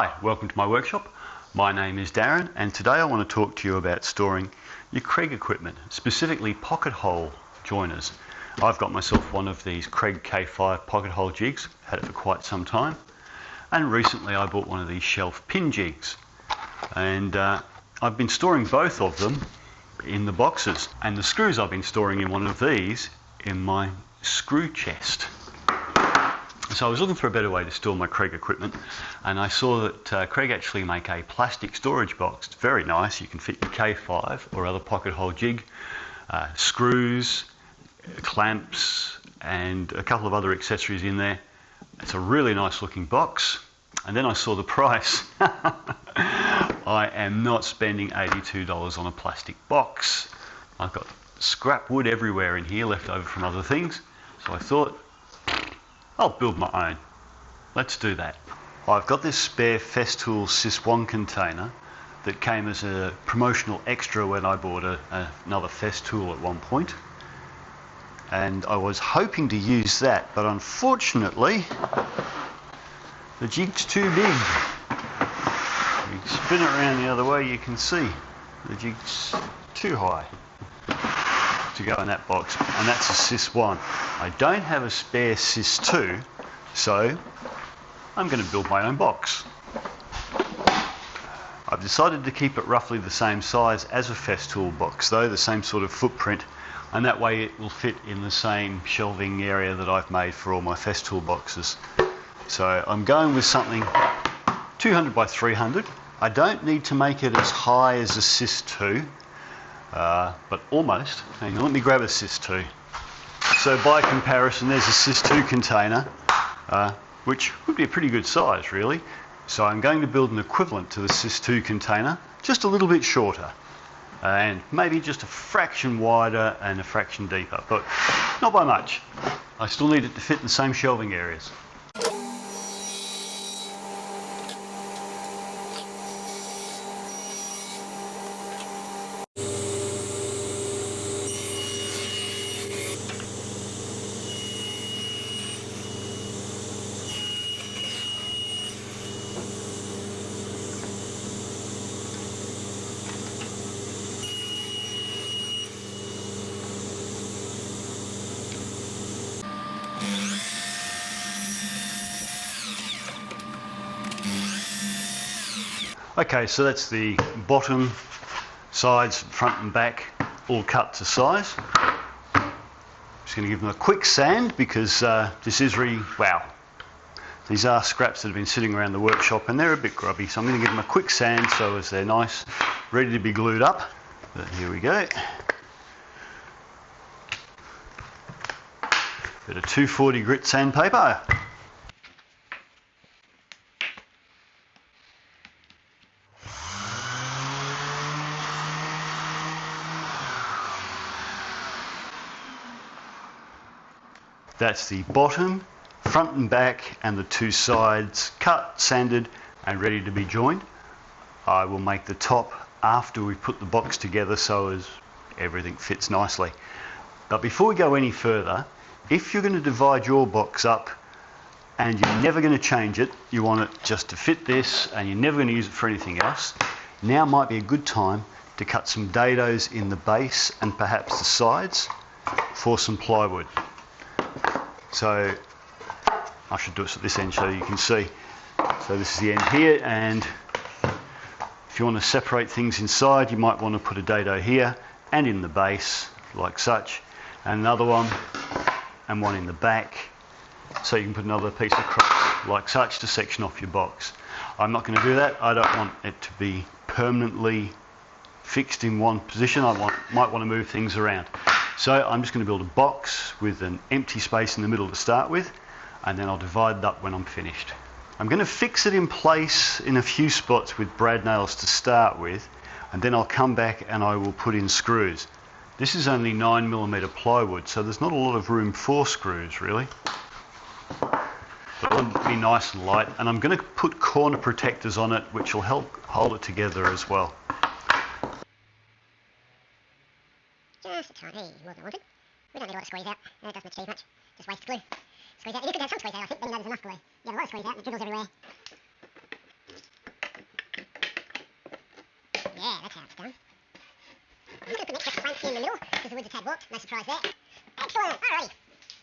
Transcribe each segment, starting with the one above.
Hi, welcome to my workshop. My name is Darren and today I want to talk to you about storing your Kreg equipment, specifically pocket hole joiners. I've got myself one of these Kreg K5 pocket hole jigs, had it for quite some time, and recently I bought one of these shelf pin jigs, and I've been storing both of them in the boxes, and the screws I've been storing in one of these in my screw chest. So I was looking for a better way to store my Kreg equipment, and I saw that Kreg actually make a plastic storage box. It's very nice. You can fit your K5 or other pocket hole jig, screws, clamps, and a couple of other accessories in there. It's a really nice looking box. And then I saw the price. I am not spending $82 on a plastic box. I've got scrap wood everywhere in here left over from other things. So I thought, I'll build my own. Let's do that. I've got this spare Festool Sis1 container that came as a promotional extra when I bought another Festool at one point. And I was hoping to use that, but unfortunately, the jig's too big. You spin it around the other way, you can see the jig's too high to go in that box, and that's a Sis1. I don't have a spare Sis2, so I'm going to build my own box. I've decided to keep it roughly the same size as a Festool box though, the same sort of footprint, and that way it will fit in the same shelving area that I've made for all my Festool boxes. So I'm going with something 200 by 300. I don't need to make it as high as a Sis2, but almost. Hang on, let me grab a Sis2. So by comparison, there's a Sis2 container, which would be a pretty good size really. So I'm going to build an equivalent to the Sis2 container, just a little bit shorter, and maybe just a fraction wider and a fraction deeper, but not by much. I still need it to fit in the same shelving areas. Okay, so that's the bottom, sides, front and back, all cut to size. Just going to give them a quick sand because this is wow. These are scraps that have been sitting around the workshop and they're a bit grubby, so I'm going to give them a quick sand so as they're nice, ready to be glued up. But here we go. Bit of 240 grit sandpaper. That's the bottom, front and back, and the two sides cut, sanded, and ready to be joined. I will make the top after we put the box together so as everything fits nicely. But before we go any further, if you're going to divide your box up and you're never going to change it, you want it just to fit this and you're never going to use it for anything else, now might be a good time to cut some dados in the base and perhaps the sides for some plywood. So I should do it at this end so you can see. So this is the end here, and if you want to separate things inside, you might want to put a dado here and in the base like such, and another one and one in the back, so you can put another piece across like such to section off your box. I'm not going to do that. I don't want it to be permanently fixed in one position. I might want to move things around. So I'm just going to build a box with an empty space in the middle to start with, and then I'll divide it up when I'm finished. I'm going to fix it in place in a few spots with brad nails to start with, and then I'll come back and I will put in screws. This is only 9mm plywood, so there's not a lot of room for screws really. But it'll be nice and light, and I'm going to put corner protectors on it which will help hold it together as well. Just a tiny, more than I wanted. We don't need a lot of squeeze out. It doesn't achieve much. Just waste glue. Squeeze out. You could have some squeeze out, I think, then you know there's enough glue. You have a lot of squeeze out and it dribbles everywhere. in the middle, because the wood's a tad warped, no surprise there. Excellent, alrighty.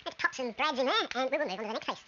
Let's pop some brads in there, and we will move on to the next piece.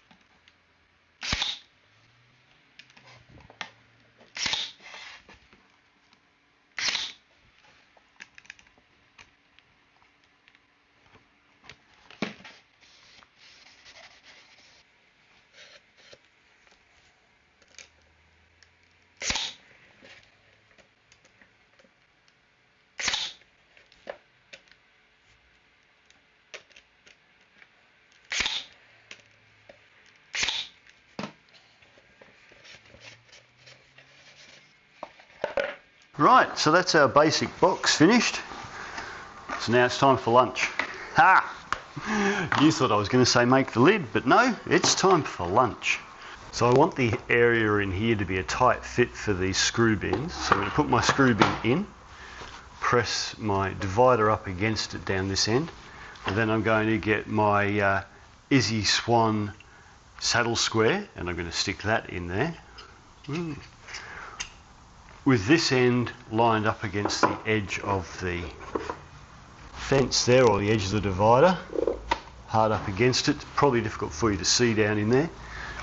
Right, so that's our basic box finished. So now it's time for lunch. Ha! You thought I was going to say make the lid, but no, it's time for lunch. So I want the area in here to be a tight fit for these screw bins. So I'm going to put my screw bin in, press my divider up against it down this end, and then I'm going to get my Izzy Swan saddle square, and I'm going to stick that in there. With this end lined up against the edge of the fence there, or the edge of the divider, hard up against it. Probably difficult for you to see down in there.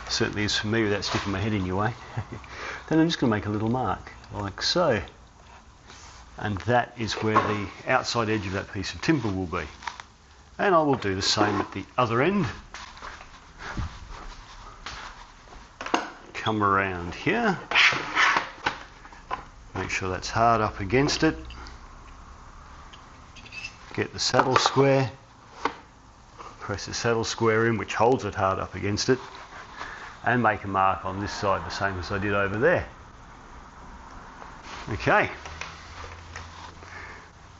Certainly is for me without sticking my head in your way. Then I'm just going to make a little mark, like so. And that is where the outside edge of that piece of timber will be. And I will do the same at the other end. Come around here. Make sure that's hard up against it. Get the saddle square. Press the saddle square in, which holds it hard up against it. And make a mark on this side the same as I did over there. Okay.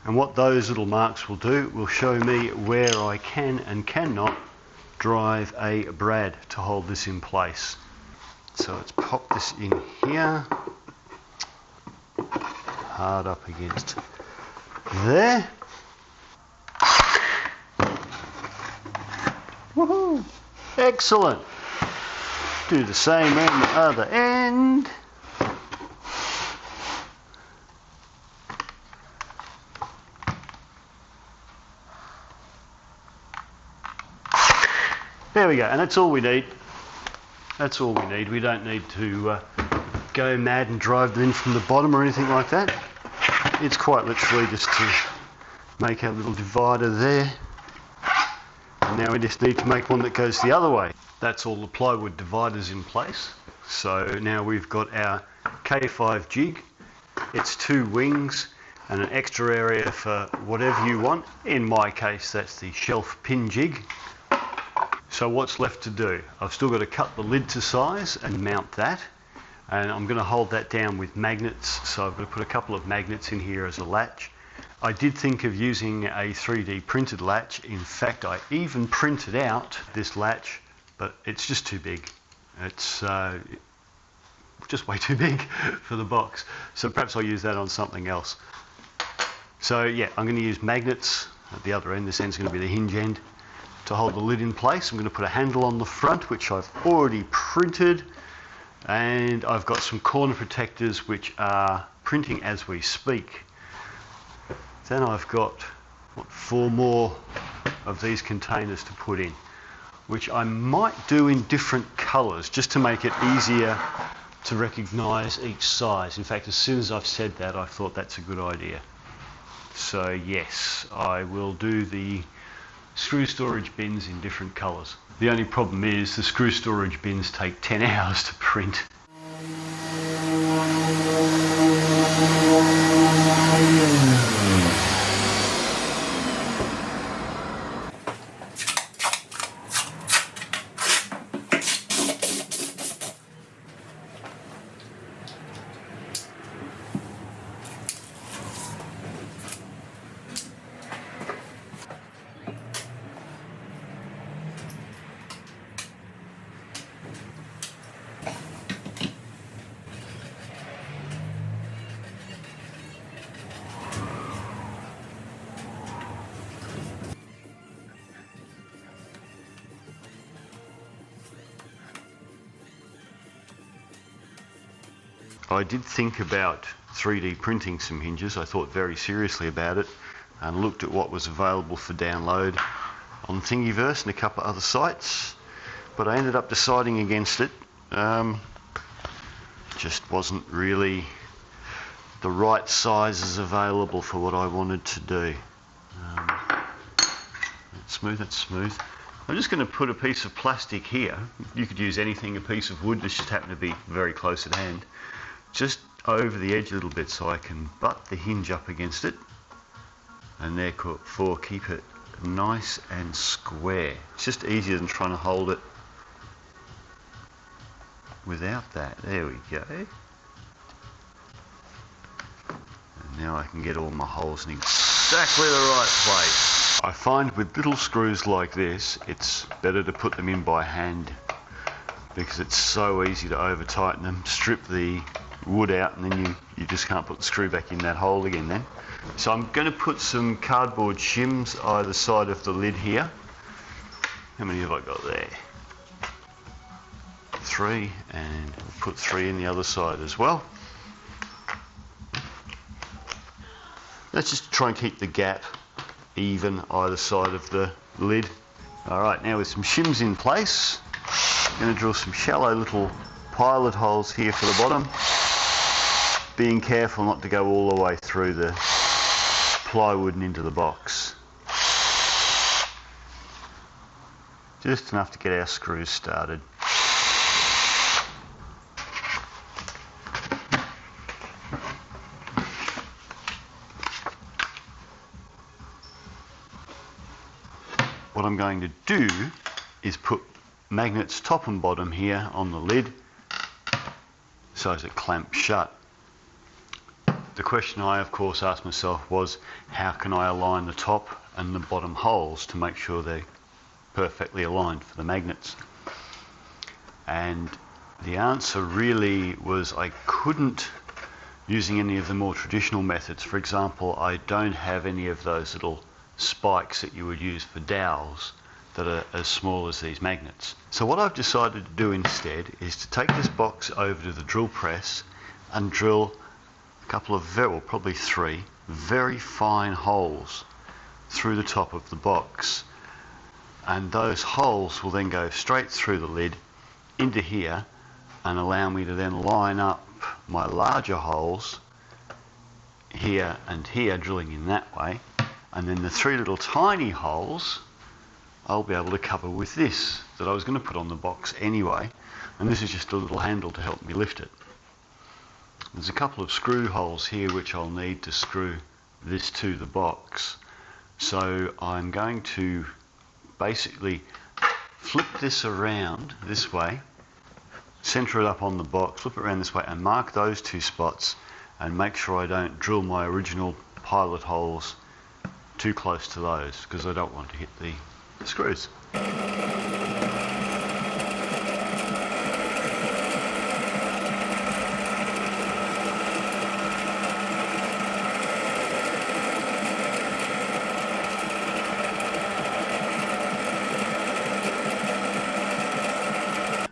And what those little marks will do will show me where I can and cannot drive a brad to hold this in place. So let's pop this in here. Hard up against there. Woohoo! Excellent. Do the same around the other end. There we go, and that's all we need. That's all we need. We don't need to go mad and drive them in from the bottom or anything like that. It's quite literally just to make our little divider there. And now we just need to make one that goes the other way. That's all the plywood dividers in place. So now we've got our K5 jig. It's 2 wings and an extra area for whatever you want. In my case, that's the shelf pin jig. So what's left to do? I've still got to cut the lid to size and mount that. And I'm going to hold that down with magnets. So I'm going to put a couple of magnets in here as a latch. I did think of using a 3D printed latch. In fact, I even printed out this latch, but it's just too big. It's just way too big for the box. So perhaps I'll use that on something else. So yeah, I'm going to use magnets at the other end. This end's going to be the hinge end to hold the lid in place. I'm going to put a handle on the front, which I've already printed. And I've got some corner protectors which are printing as we speak. Then I've got 4 more of these containers to put in, which I might do in different colours just to make it easier to recognise each size. In fact, as soon as I've said that, I thought that's a good idea. So yes, I will do the screw storage bins in different colours. The only problem is the screw storage bins take 10 hours to print. I did think about 3D printing some hinges. I thought very seriously about it, and looked at what was available for download on Thingiverse and a couple of other sites, but I ended up deciding against it. Just wasn't really the right sizes available for what I wanted to do. That's smooth. I'm just going to put a piece of plastic here. You could use anything, a piece of wood. This just happened to be very close at hand. Just over the edge a little bit so I can butt the hinge up against it and therefore keep it nice and square. It's just easier than trying to hold it without that. There we go. And now I can get all my holes in exactly the right place. I find with little screws like this, it's better to put them in by hand because it's so easy to over tighten them. Strip the wood out and then you just can't put the screw back in that hole again then. So I'm going to put some cardboard shims either side of the lid here. How many have I got there? 3, and we'll put 3 in the other side as well. Let's just try and keep the gap even either side of the lid. Alright, now with some shims in place, I'm going to drill some shallow little pilot holes here for the bottom, being careful not to go all the way through the plywood and into the box. Just enough to get our screws started. What I'm going to do is put magnets top and bottom here on the lid so as it clamps shut. The question I of course asked myself was, how can I align the top and the bottom holes to make sure they're perfectly aligned for the magnets? And the answer really was I couldn't, using any of the more traditional methods. For example, I don't have any of those little spikes that you would use for dowels that are as small as these magnets. So what I've decided to do instead is to take this box over to the drill press and drill a couple of, probably 3 very fine holes through the top of the box, and those holes will then go straight through the lid into here and allow me to then line up my larger holes here and here, drilling in that way. And then the 3 little tiny holes I'll be able to cover with this that I was going to put on the box anyway, and this is just a little handle to help me lift it. There's a couple of screw holes here which I'll need to screw this to the box, so I'm going to basically flip this around this way, centre it up on the box, flip it around this way and mark those 2 spots and make sure I don't drill my original pilot holes too close to those because I don't want to hit the screws.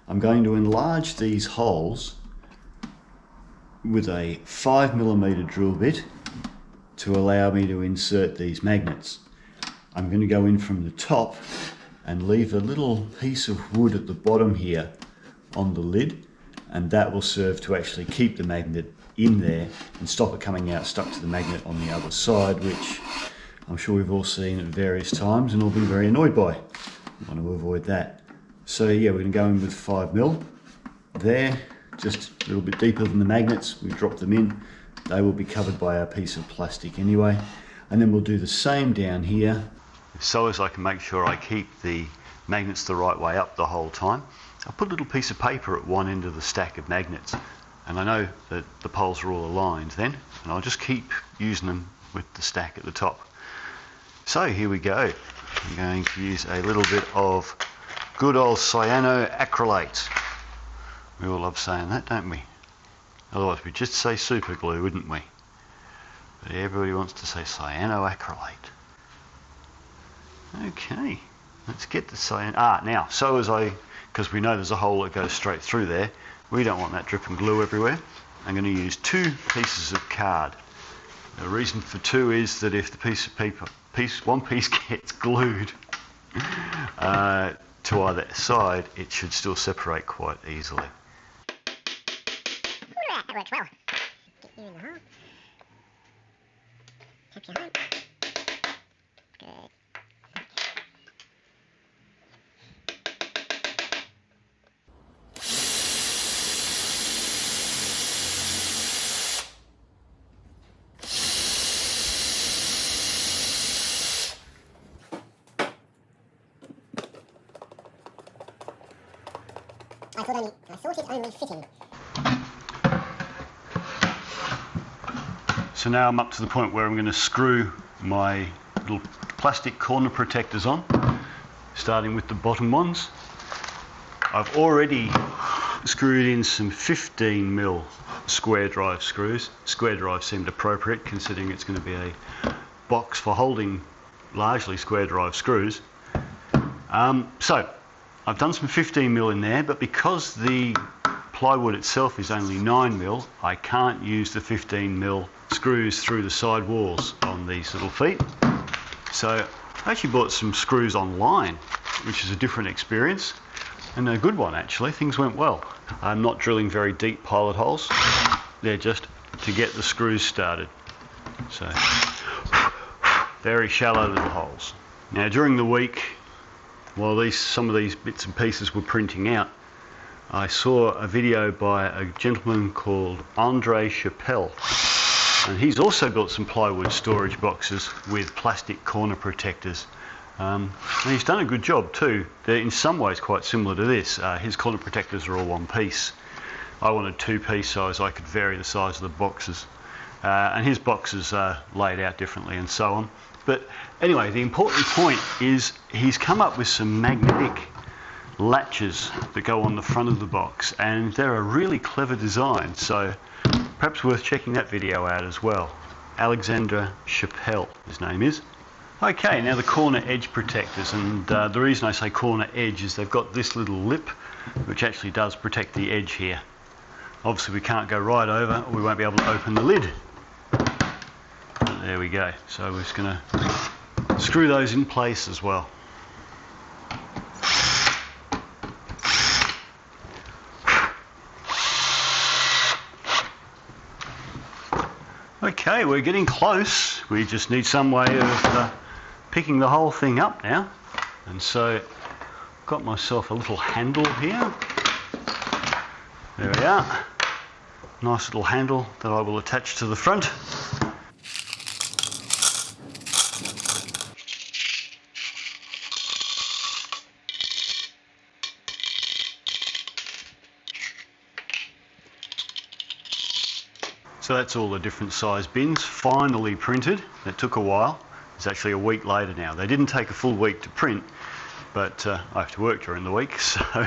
I'm going to enlarge these holes with a 5mm drill bit to allow me to insert these magnets. I'm going to go in from the top and leave a little piece of wood at the bottom here on the lid, and that will serve to actually keep the magnet in there and stop it coming out stuck to the magnet on the other side, which I'm sure we've all seen at various times and all been very annoyed by. I want to avoid that. So yeah, we're going to go in with 5mm there, just a little bit deeper than the magnets. We've dropped them in. They will be covered by our piece of plastic anyway. And then we'll do the same down here, so as I can make sure I keep the magnets the right way up the whole time. I'll put a little piece of paper at one end of the stack of magnets, and I know that the poles are all aligned then, and I'll just keep using them with the stack at the top. So here we go. I'm going to use a little bit of good old cyanoacrylate. We all love saying that, don't we? Otherwise we'd just say super glue, wouldn't we? But everybody wants to say cyanoacrylate. Okay, let's get the cyan. Now, so as because we know there's a hole that goes straight through there, we don't want that dripping glue everywhere. I'm going to use 2 pieces of card. The reason for 2 is that if the one piece gets glued to either side, it should still separate quite easily. That works well. Get you in the hole. Tap your home. Good. I thought it only fitting. So now I'm up to the point where I'm going to screw my little plastic corner protectors on, starting with the bottom ones. I've already screwed in some 15mm square drive screws. Square drive seemed appropriate considering it's going to be a box for holding largely square drive screws. So I've done some 15mm in there, but because the plywood itself is only 9mm, I can't use the 15mm screws through the side walls on these little feet. So I actually bought some screws online, which is a different experience, and a good one actually. Things went well. I'm not drilling very deep pilot holes. They're just to get the screws started. So very shallow little holes. Now during the week, while some of these bits and pieces were printing out, I saw a video by a gentleman called Andre Chappelle, and he's also built some plywood storage boxes with plastic corner protectors. And he's done a good job too. They're in some ways quite similar to this. His corner protectors are all one piece. I wanted 2-piece so as I could vary the size of the boxes. And his boxes are laid out differently and so on. But anyway, the important point is he's come up with some magnetic latches that go on the front of the box, and they're a really clever design, so perhaps worth checking that video out as well. Alexander Chappelle, his name is. Okay, now the corner edge protectors, and the reason I say corner edge is they've got this little lip which actually does protect the edge here. Obviously we can't go right over, or we won't be able to open the lid. But there we go. So we're just going to screw those in place as well. Okay, we're getting close. We just need some way of picking the whole thing up now. And so I've got myself a little handle here. There we are. Nice little handle that I will attach to the front. So that's all the different size bins finally printed. It took a while. It's actually a week later now. They didn't take a full week to print, but I have to work during the week, so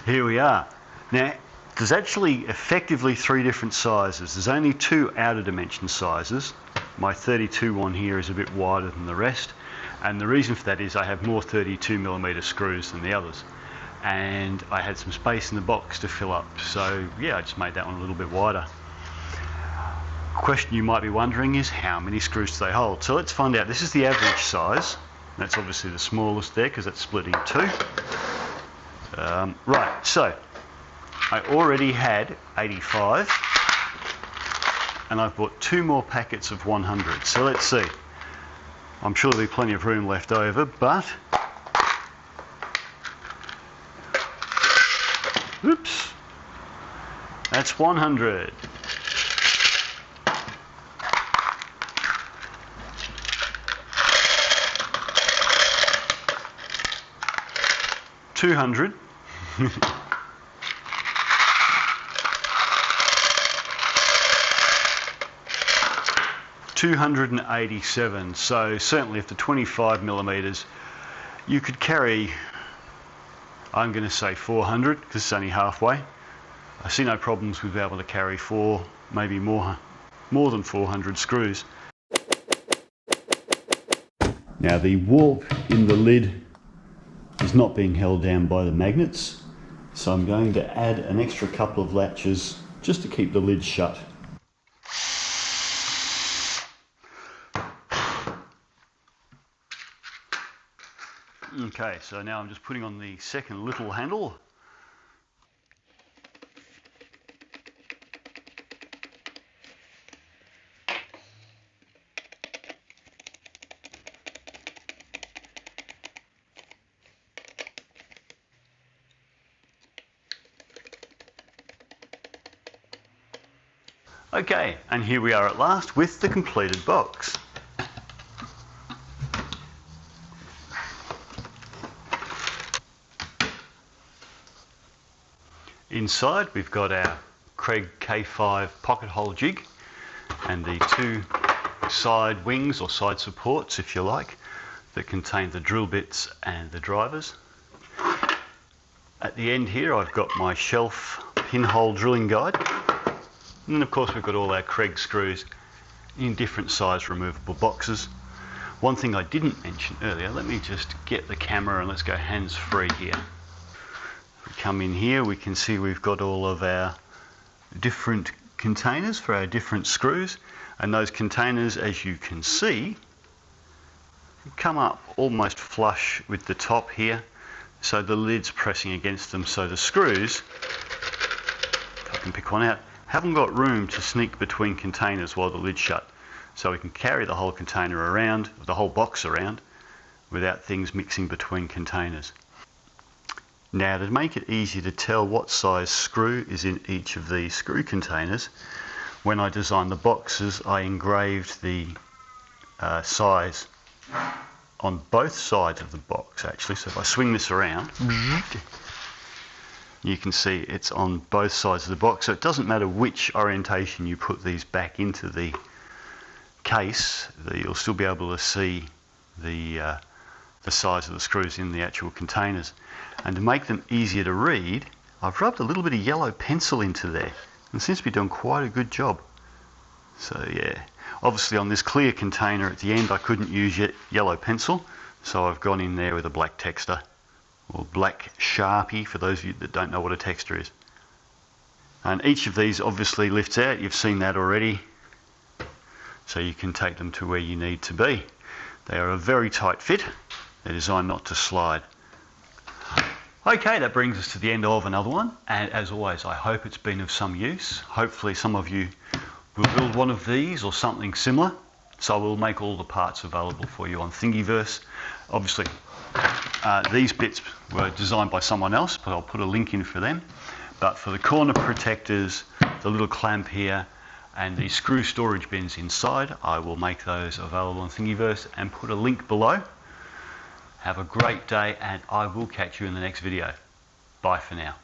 here we are. Now, there's actually effectively 3 different sizes. There's only 2 outer dimension sizes. My 32 one here is a bit wider than the rest, and the reason for that is I have more 32mm screws than the others, and I had some space in the box to fill up, so yeah, I just made that one a little bit wider. Question you might be wondering is how many screws do they hold? So let's find out. This is the average size. That's obviously the smallest there because that's split in 2. Right, so I already had 85 and I've bought 2 more packets of 100. So let's see. I'm sure there'll be plenty of room left over, but oops, that's 100. $200. 287. So certainly if the 25mm, you could carry, I'm going to say 400 because it's only halfway. I see no problems with being able to carry 4, maybe more than 400 screws. Now the warp in the lid is not being held down by the magnets, so I'm going to add an extra couple of latches just to keep the lid shut. Okay, so now I'm just putting on the second little handle. Okay, and here we are at last with the completed box. Inside we've got our Kreg K5 pocket hole jig and the two side wings or side supports, if you like, that contain the drill bits and the drivers. At the end here I've got my shelf pinhole drilling guide, and of course we've got all our Kreg screws in different size removable boxes. One thing I didn't mention earlier, let me just get the camera and let's go hands free here. If we come in here we can see we've got all of our different containers for our different screws, and those containers, as you can see, come up almost flush with the top here, so the lid's pressing against them, so the screws, if I can pick one out, haven't got room to sneak between containers while the lid's shut, so we can carry the whole container around, the whole box around, without things mixing between containers. Now, to make it easy to tell what size screw is in each of these screw containers, when I designed the boxes I engraved the size on both sides of the box actually. So if I swing this around, you can see it's on both sides of the box, so it doesn't matter which orientation you put these back into the case, you'll still be able to see the size of the screws in the actual containers. And to make them easier to read, I've rubbed a little bit of yellow pencil into there, and it seems to be doing quite a good job. So yeah, obviously on this clear container at the end I couldn't use yellow pencil, so I've gone in there with a black texter, or black Sharpie for those of you that don't know what a texter is. And each of these obviously lifts out, you've seen that already, so you can take them to where you need to be. They are a very tight fit, they're designed not to slide. Okay, that brings us to the end of another one, and as always I hope it's been of some use. Hopefully some of you will build one of these or something similar, so we'll make all the parts available for you on Thingiverse. Obviously these bits were designed by someone else, but I'll put a link in for them. But for the corner protectors, the little clamp here, and the screw storage bins inside, I will make those available on Thingiverse and put a link below. Have a great day, and I will catch you in the next video. Bye for now.